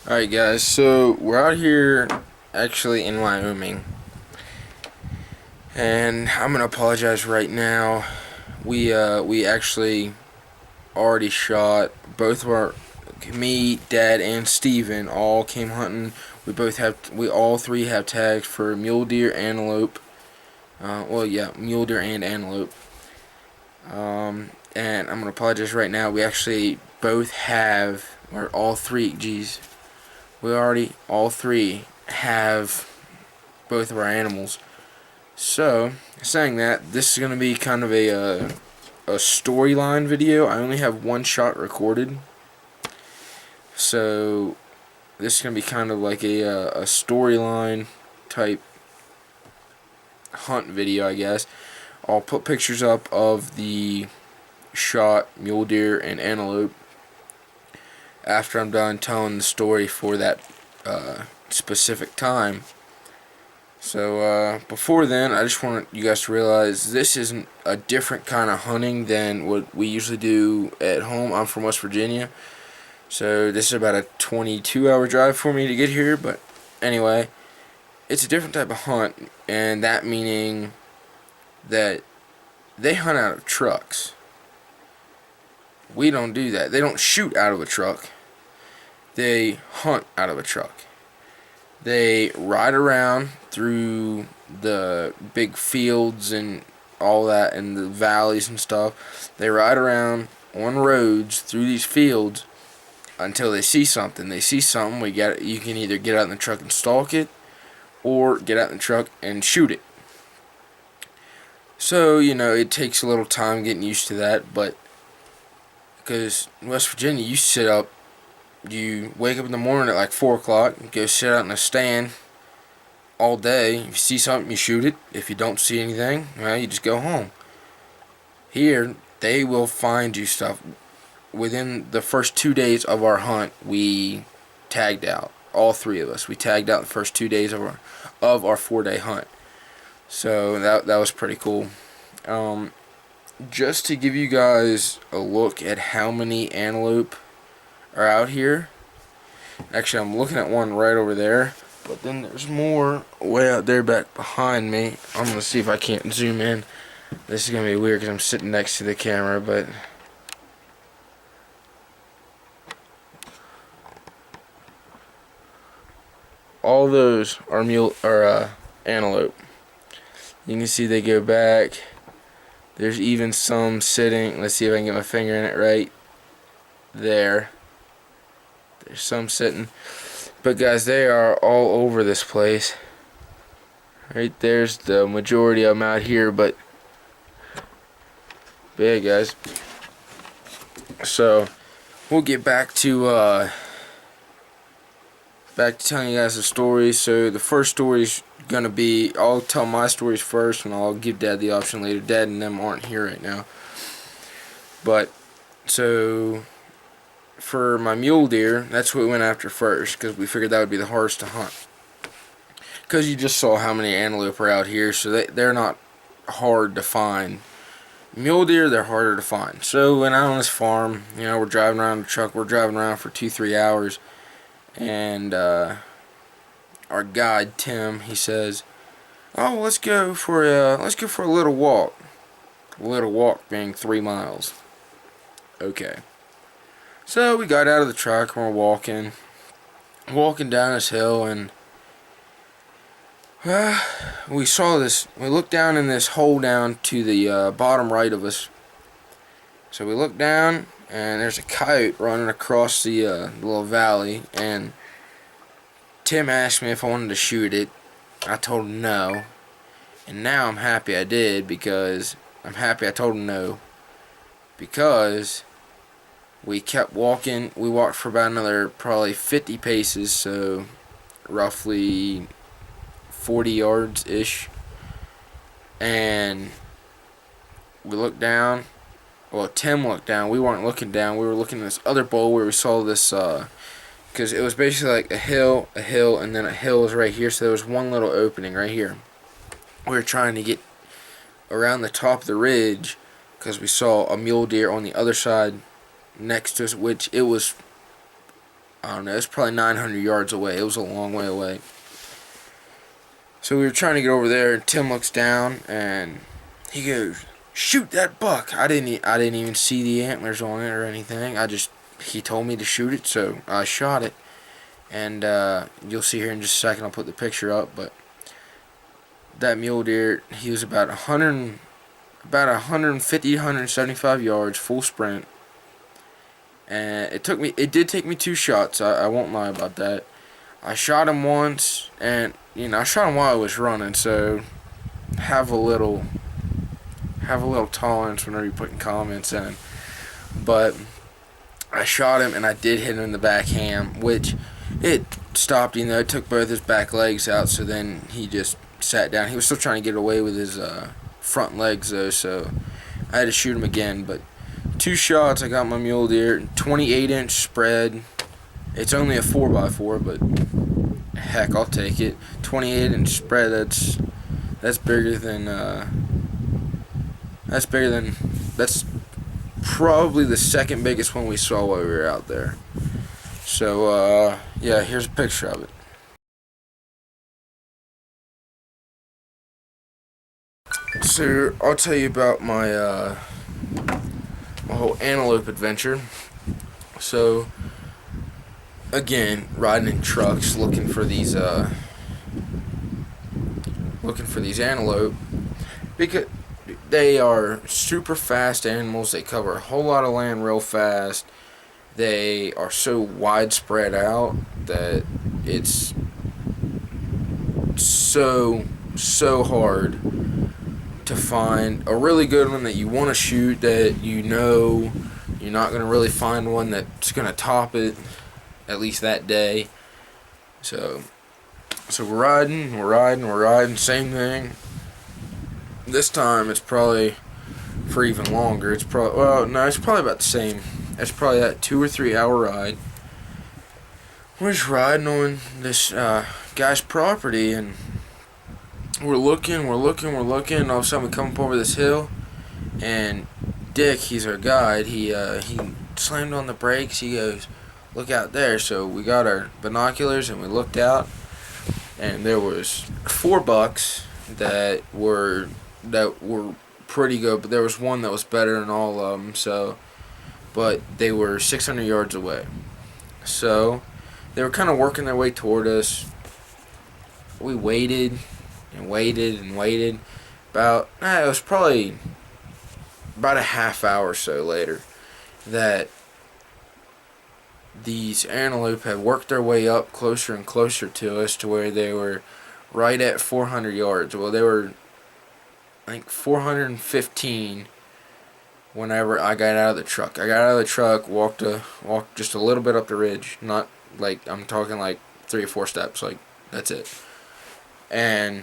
Alright guys, so we're out here actually in Wyoming, and I'm gonna apologize right now. We actually already shot both of our, me, Dad, and Steven all came hunting. We all three have tags for mule deer, antelope. Well, yeah, mule deer and antelope. And I'm gonna apologize right now. We actually both have, or all three, geez, we already all three have both of our animals. So, saying that, this is going to be kind of a storyline video. I only have one shot recorded. So, this is going to be kind of like a storyline type hunt video, I guess. I'll put pictures up of the shot mule deer and antelope after I'm done telling the story for that specific time. So before then, I just want you guys to realize this isn't a different kind of hunting than what we usually do at home. I'm from West Virginia, so this is about a 22-hour drive for me to get here. But anyway, it's a different type of hunt, and that meaning that they hunt out of trucks. We don't do that. They don't shoot out of a truck. They hunt out of a truck. They ride around through the big fields and all that, and the valleys and stuff. They ride around on roads through these fields until they see something. They see something, you can either get out in the truck and stalk it, or get out in the truck and shoot it. So, it takes a little time getting used to that, but because in West Virginia, you wake up in the morning at like 4 o'clock, go sit out in a stand all day. If you see something, you shoot it. If you don't see anything, well, you just go home. Here, they will find you stuff. Within the first 2 days of our hunt, we tagged out. All three of us. We tagged out the first 2 days of our 4-day hunt. So that was pretty cool. Just to give you guys a look at how many antelope are out here. Actually, I'm looking at one right over there, but then there's more way out there back behind me. I'm gonna see if I can't zoom in. This is gonna be weird because I'm sitting next to the camera, but all those are antelope. You can see they go back. There's even some sitting. Let's see if I can get my finger in it right there. There's some sitting. But guys, they are all over this place. Right there's the majority of them out here, but yeah, guys. So we'll get back to telling you guys the story. So the first story is gonna be, I'll tell my stories first, and I'll give Dad the option later. Dad and them aren't here right now. But so for my mule deer, that's what we went after first, because we figured that would be the hardest to hunt. Because you just saw how many antelope are out here, so they're not hard to find. Mule deer, they're harder to find. So when I'm on this farm, we're driving around the truck, we're driving around for 2-3 hours, and our guide Tim, he says, "Oh, let's go for a little walk." A little walk being 3 miles. Okay. So we got out of the truck and we're walking down this hill, and we saw this. We looked down in this hole down to the bottom right of us. So we looked down, and there's a coyote running across the little valley, and Tim asked me if I wanted to shoot it. I told him no, and now I'm happy I did, because I'm happy I told him no, because we kept walking. We walked for about another probably 50 paces, so roughly 40 yards ish, and we looked down. Well, Tim looked down. We weren't looking down. We were looking at this other bowl where we saw this, because it was basically like a hill, and then a hill was right here, so there was one little opening right here. We were trying to get around the top of the ridge because we saw a mule deer on the other side next to us, which it was I don't know, it's probably 900 yards away. It was a long way away. So we were trying to get over there, and Tim looks down and he goes, "Shoot that buck!" I didn't even see the antlers on it or anything. He told me to shoot it, so I shot it. And you'll see here in just a second. I'll put the picture up, but that mule deer, he was about 150, 175 yards, full sprint. And it did take me 2 shots. I won't lie about that. I shot him once, and I shot him while I was running, so have a little tolerance whenever you're putting comments in. But I shot him, and I did hit him in the back ham, which it stopped. It took both his back legs out, so then he just sat down. He was still trying to get away with his front legs, though, so I had to shoot him again. But 2 shots, I got my mule deer, 28-inch spread. It's only a 4x4, but heck, I'll take it. 28-inch spread. That's bigger than that's probably the second biggest one we saw while we were out there. So yeah, here's a picture of it. So I'll tell you about my my whole antelope adventure. So again, riding in trucks looking for these antelope, because they are super fast animals. They cover a whole lot of land real fast. They are so widespread out that it's so hard to find a really good one that you want to shoot, that you're not going to really find one that's going to top it, at least that day. So we're riding, same thing. This time it's probably for even longer. It's probably about the same. It's probably that 2 or 3 hour ride. We're just riding on this guy's property, and we're looking. All of a sudden we come up over this hill, and Dick, he's our guide, he slammed on the brakes. He goes, "Look out there." So we got our binoculars and we looked out, and there was 4 bucks that were pretty good, but there was one that was better than all of them. So, but they were 600 yards away. So they were kind of working their way toward us. We waited and waited and waited. It was probably about a half hour or so later that these antelope had worked their way up closer and closer to us, to where they were right at 400 yards. Well, they were, I think, 415 whenever I got out of the truck. Walked just a little bit up the ridge. Not like, I'm talking like 3 or 4 steps. Like, that's it. And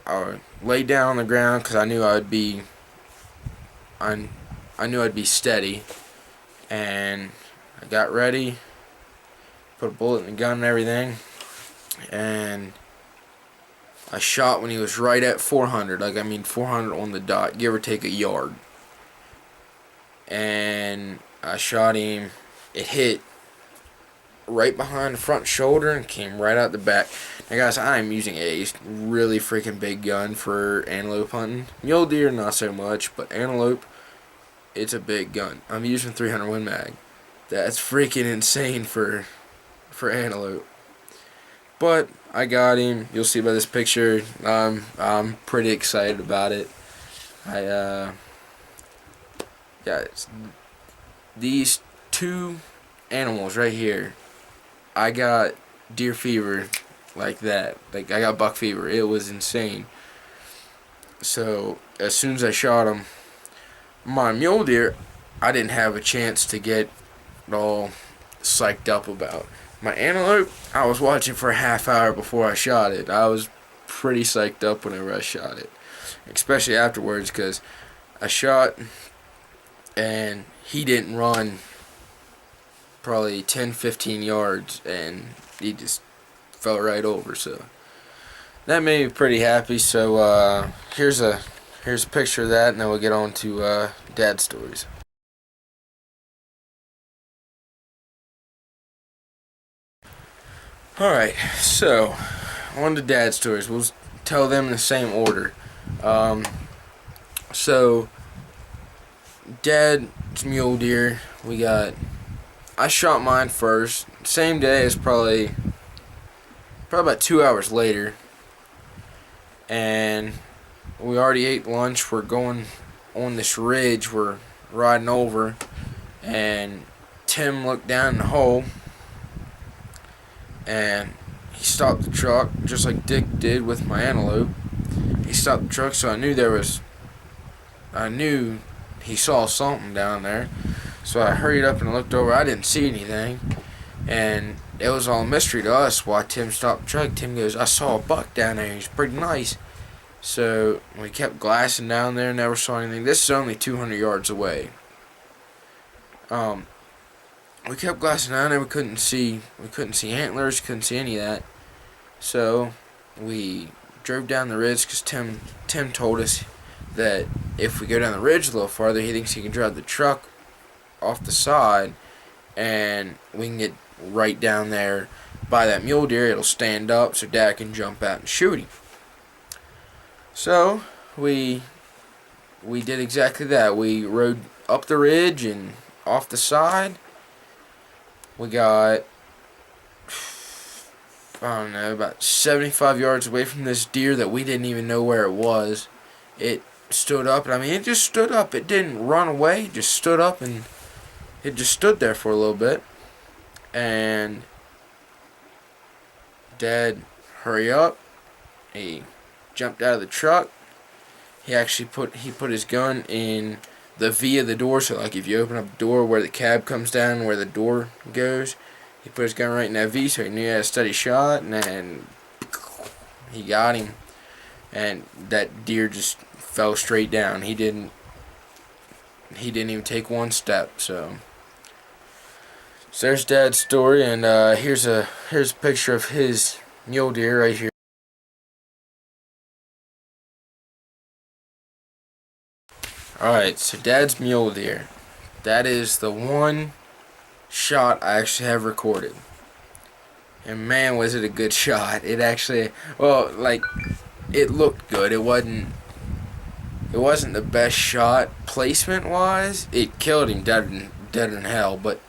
I laid down on the ground because I knew I'd be steady. And I got ready, put a bullet in the gun and everything, and I shot when he was right at 400. 400 on the dot, give or take a yard. And I shot him. It hit right behind the front shoulder and came right out the back. Now, guys, I'm using a really freaking big gun for antelope hunting. Mule deer, not so much, but antelope, it's a big gun. I'm using 300 Win Mag. That's freaking insane for antelope. But I got him. You'll see by this picture. I'm pretty excited about it. These 2 animals right here, I got deer fever like that. Like, I got buck fever. It was insane. So as soon as I shot him, my mule deer, I didn't have a chance to get all psyched up about. My antelope, I was watching for a half hour before I shot it. I was pretty psyched up whenever I shot it, especially afterwards, because I shot and he didn't run probably 10-15 yards, and he just fell right over. So that made me pretty happy. So here's a picture of that, and then we'll get on to Dad's stories. Alright, so on to Dad's stories. We'll tell them in the same order. So Dad's mule deer, I shot mine first. Same day as probably about 2 hours later. And we already ate lunch. We're going on this ridge. We're riding over. And Tim looked down the hole. And he stopped the truck, just like Dick did with my antelope. He stopped the truck, so I knew he saw something down there. So I hurried up and looked over. I didn't see anything. And it was all a mystery to us why Tim stopped the truck. Tim goes, I saw a buck down there. He's pretty nice. So we kept glassing down there, never saw anything. This is only 200 yards away. We kept glassing down there. We couldn't see antlers. Couldn't see any of that. So we drove down the ridge because Tim told us that if we go down the ridge a little farther, he thinks he can drive the truck off the side, and we can get right down there by that mule deer. It'll stand up so Dad can jump out and shoot him. So we did exactly that. We rode up the ridge and off the side. We got, I don't know, about 75 yards away from this deer that we didn't even know where it was. It stood up, and it just stood up. It didn't run away. It just stood up, and it just stood there for a little bit. And Dad, hurry up. He jumped out of the truck. He actually put his gun in the V of the door, so like if you open up the door where the cab comes down, where the door goes, he put his gun right in that V, so he knew he had a steady shot, and then he got him, and that deer just fell straight down. He didn't even take one step. So there's Dad's story, and here's a picture of his mule deer right here. Alright, so Dad's mule deer. That is the one shot I actually have recorded. And man, was it a good shot. It actually, it looked good. It wasn't the best shot placement wise. It killed him dead in hell, but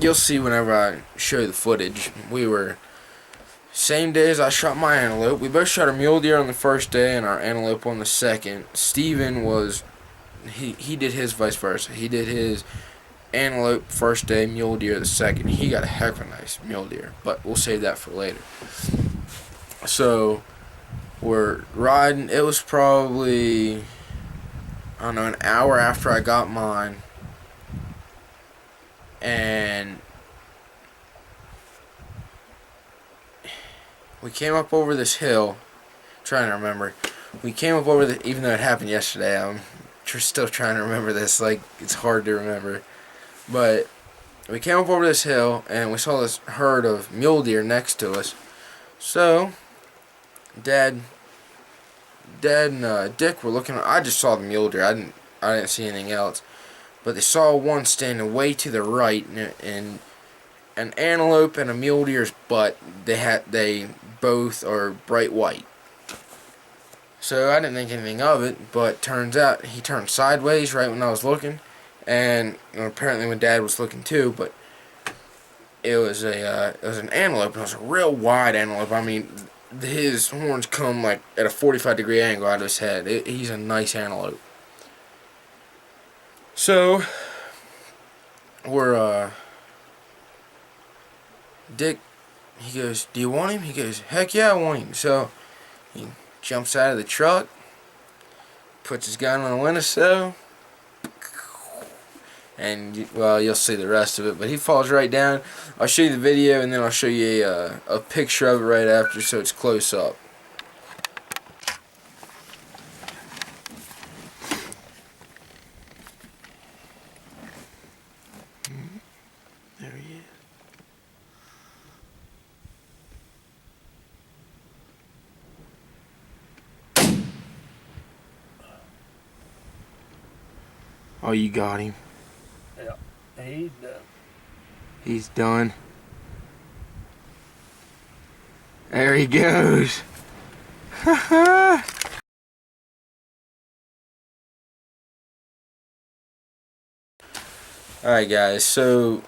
you'll see whenever I show the footage. We were same day as I shot my antelope. We both shot a mule deer on the first day and our antelope on the second. Steven he did his vice versa. He did his antelope first day, mule deer the second. He got a heck of a nice mule deer, but we'll save that for later. So we're riding. It was probably, I don't know, an hour after I got mine, and we came up over this hill. Trying to remember. We came up over even though it happened yesterday, I'm still trying to remember this. Like, it's hard to remember. But we came up over this hill, and we saw this herd of mule deer next to us. So Dad and Dick were looking. I just saw the mule deer. I didn't see anything else. But they saw one standing way to the right, and an antelope and a mule deer's butt. They both are bright white. So I didn't think anything of it, but turns out he turned sideways right when I was looking, and apparently when Dad was looking too. But it was an antelope, and it was a real wide antelope. His horns come like at a 45-degree angle out of his head. He's a nice antelope. So we're Dick, he goes, "Do you want him?" He goes, "Heck yeah, I want him." So he jumps out of the truck, puts his gun on the windowsill, and you'll see the rest of it. But he falls right down. I'll show you the video, and then I'll show you a picture of it right after, so it's close up. There he is. Oh, you got him. Yeah, he's done. He's done. There he goes. Alright guys, so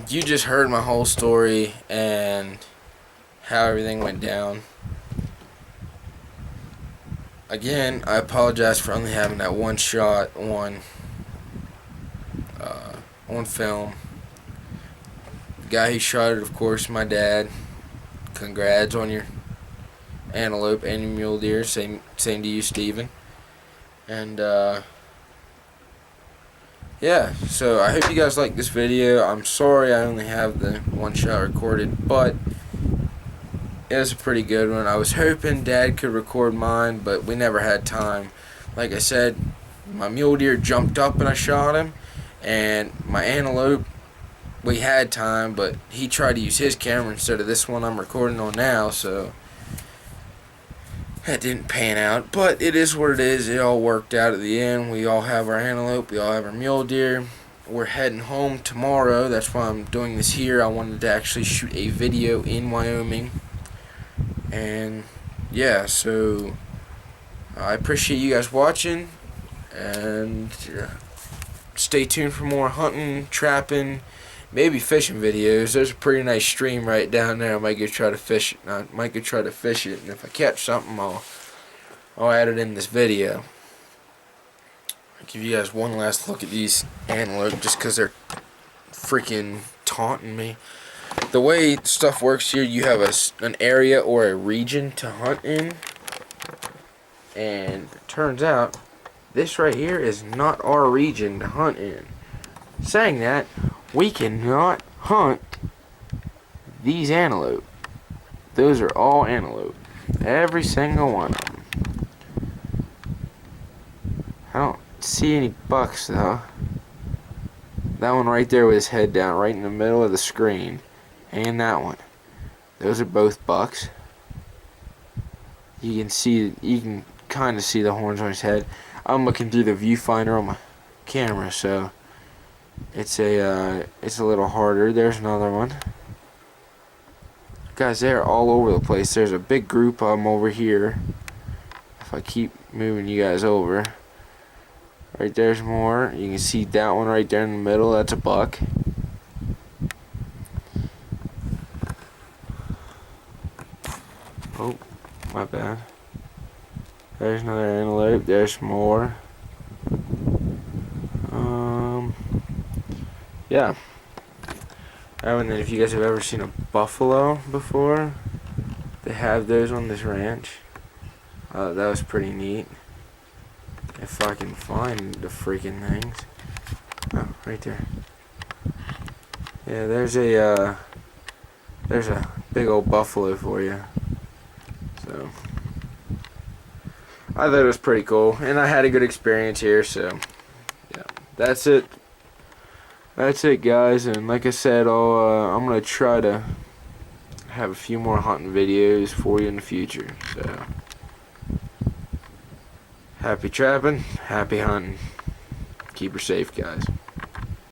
you just heard my whole story and how everything went down. Again, I apologize for only having that one shot on film. The guy who shot it, of course, my dad. Congrats on your antelope and your mule deer. Same to you, Steven. And yeah, so I hope you guys like this video. I'm sorry I only have the one shot recorded, but it was a pretty good one. I was hoping Dad could record mine, but we never had time. Like I said, my mule deer jumped up and I shot him, and my antelope, we had time, but he tried to use his camera instead of this one I'm recording on now, so that didn't pan out. But it is what it is. It all worked out at the end. We all have our antelope, we all have our mule deer. We're heading home tomorrow. That's why I'm doing this here. I wanted to actually shoot a video in Wyoming. And yeah, so I appreciate you guys watching, and stay tuned for more hunting, trapping, maybe fishing videos. There's a pretty nice stream right down there. I might go try to fish it. And if I catch something, I'll add it in this video. I'll give you guys one last look at these antelope, just because they're freaking taunting me. The way stuff works here, you have an area or a region to hunt in, and it turns out this right here is not our region to hunt in. Saying that, we cannot hunt these antelope. Those are all antelope. Every single one of them. I don't see any bucks though. That one right there with his head down, right in the middle of the screen. And that one. Those are both bucks. You can kind of see the horns on his head. I'm looking through the viewfinder on my camera, so it's a little harder. There's another one. Guys, they're all over the place. There's a big group of them over here. If I keep moving you guys over. Right there's more. You can see that one right there in the middle. That's a buck. Oh, my bad. There's another antelope. There's more. Yeah. Oh, and then if you guys have ever seen a buffalo before, they have those on this ranch. That was pretty neat. If I can find the freaking things. Oh, right there. Yeah, there's a big old buffalo for you. So I thought it was pretty cool, and I had a good experience here. So yeah, that's it. That's it, guys. And like I said, I'm gonna try to have a few more hunting videos for you in the future. So happy trapping, happy hunting. Keep her safe, guys.